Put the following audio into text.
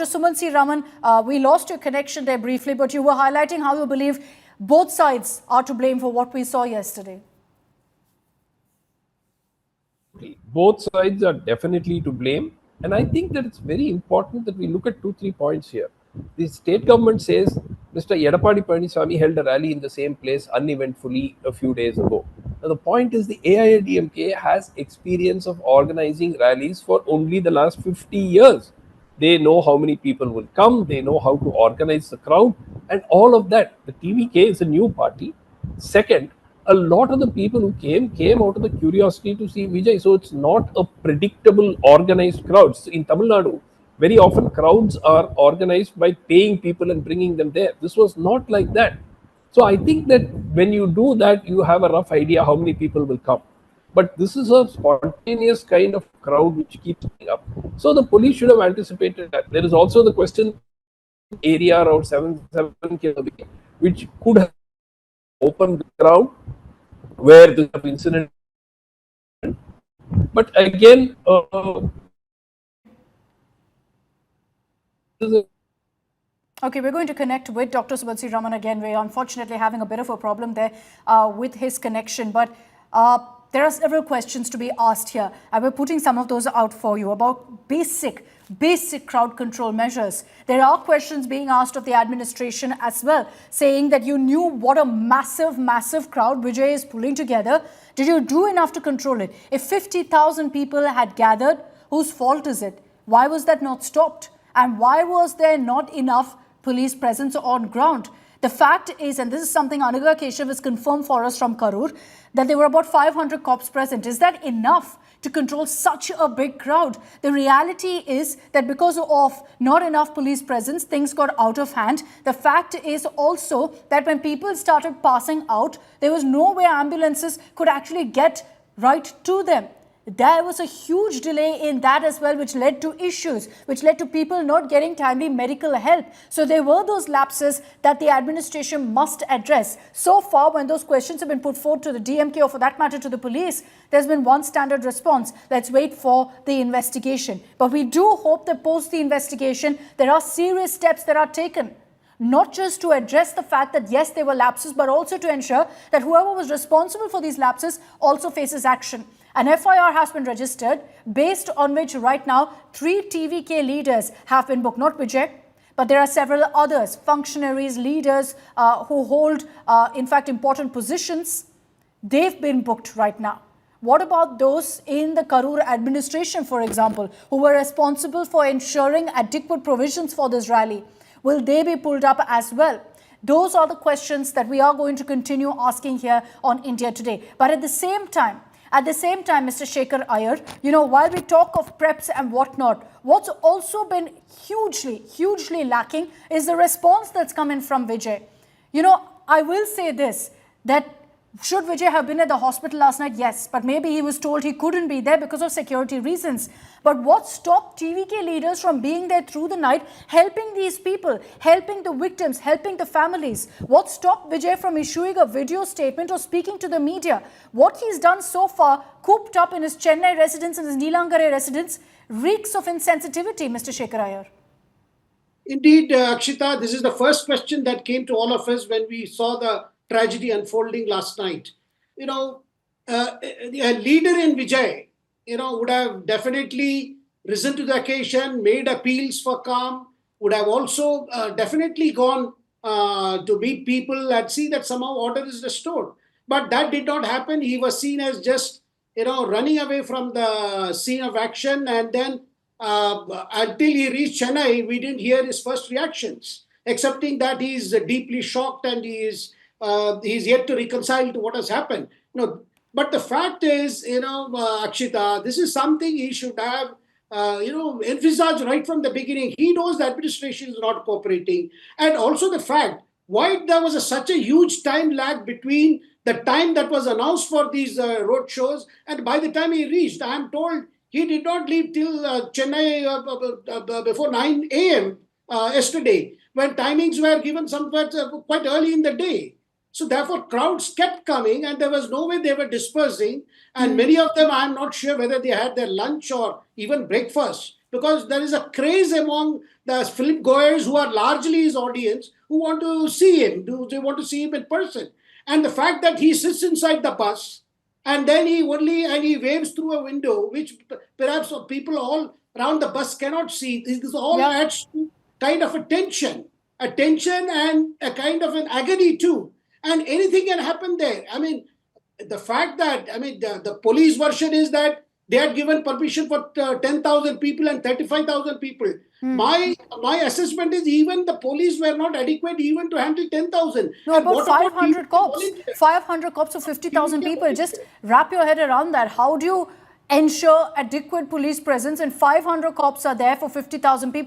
Sumansi Raman, we lost your connection there briefly, but you were highlighting how you believe both sides are to blame for what we saw yesterday. Both sides are definitely to blame. And I think that it's very important that we look at 2, 3 points here. The state government says Mr. Yedapadi Palaniswamy held a rally in the same place uneventfully a few days ago. Now, the point is the Aiadmk has experience of organizing rallies for only the last 50 years. They know how many people will come, they know how to organize the crowd, and all of that. The TVK is a new party. Second, a lot of the people who came out of the curiosity to see Vijay. So it's not a predictable organized crowds. In Tamil Nadu, very often crowds are organized by paying people and bringing them there. This was not like that. So I think that when you do that, you have a rough idea how many people will come. But this is a spontaneous kind of crowd which keeps coming up. So the police should have anticipated that. There is also the question area around 7 km, which could have open ground where this incident. But again, Okay, we're going to connect with Dr. Sumansi Raman again. We're unfortunately having a bit of a problem there with his connection, but there are several questions to be asked here, and we're putting some of those out for you about basic crowd control measures. There are questions being asked of the administration as well, saying that you knew what a massive crowd Vijay is pulling together. Did you do enough to control it? If 50,000 people had gathered, whose fault is it? Why was that not stopped? And why was there not enough police presence on ground? The fact is, and this is something Anuga Keshav has confirmed for us from Karur, that there were about 500 cops present. Is that enough to control such a big crowd? The reality is that because of not enough police presence, things got out of hand. The fact is also that when people started passing out, there was no way ambulances could actually get right to them. There was a huge delay in that as well, which led to issues, which led to people not getting timely medical help. So there were those lapses that the administration must address. So far, when those questions have been put forward to the DMK or for that matter to the police, there's been one standard response: let's wait for the investigation. But we do hope that post the investigation, there are serious steps that are taken. Not just to address the fact that yes, there were lapses, but also to ensure that whoever was responsible for these lapses also faces action. An FIR has been registered, based on which right now 3 TVK leaders have been booked, not Vijay, but there are several others, functionaries, leaders who hold, in fact, important positions. They've been booked right now. What about those in the Karur administration, for example, who were responsible for ensuring adequate provisions for this rally? Will they be pulled up as well? Those are the questions that we are going to continue asking here on India Today. But at the same time, Mr. Shekhar Iyer, while we talk of preps and whatnot, what's also been hugely lacking is the response that's come in from Vijay. I will say this, that should Vijay have been at the hospital last night? Yes, but maybe he was told he couldn't be there because of security reasons. But what stopped TVK leaders from being there through the night, helping these people, helping the victims, helping the families? What stopped Vijay from issuing a video statement or speaking to the media? What he's done so far, cooped up in his Chennai residence and his Neelangare residence, reeks of insensitivity, Mr. Shekhar Iyer. Indeed, Akshita, this is the first question that came to all of us when we saw the tragedy unfolding last night. A leader in Vijay, would have definitely risen to the occasion, made appeals for calm, would have also definitely gone to meet people and see that somehow order is restored. But that did not happen. He was seen as just, running away from the scene of action. And then until he reached Chennai, we didn't hear his first reactions, excepting that he is deeply shocked and he's yet to reconcile to what has happened. But the fact is, Akshita, this is something he should have, envisaged right from the beginning. He knows the administration is not cooperating. And also the fact why there was such a huge time lag between the time that was announced for these road shows and by the time he reached. I am told he did not leave till Chennai before 9 a.m. Yesterday, when timings were given somewhere quite early in the day. So therefore, crowds kept coming and there was no way they were dispersing. And many of them, I'm not sure whether they had their lunch or even breakfast. because there is a craze among the film goers who are largely his audience who want to see him. They want to see him in person. And the fact that he sits inside the bus and then he waves through a window, which perhaps people all around the bus cannot see. This all adds to kind of a tension and a kind of an agony too. And anything can happen there. I mean, the fact that, the police version is that they had given permission for 10,000 people and 35,000 people. My assessment is even the police were not adequate even to handle 10,000. No, about 500 cops. 500 cops of 50,000 people. Just wrap your head around that. How do you ensure adequate police presence and 500 cops are there for 50,000 people?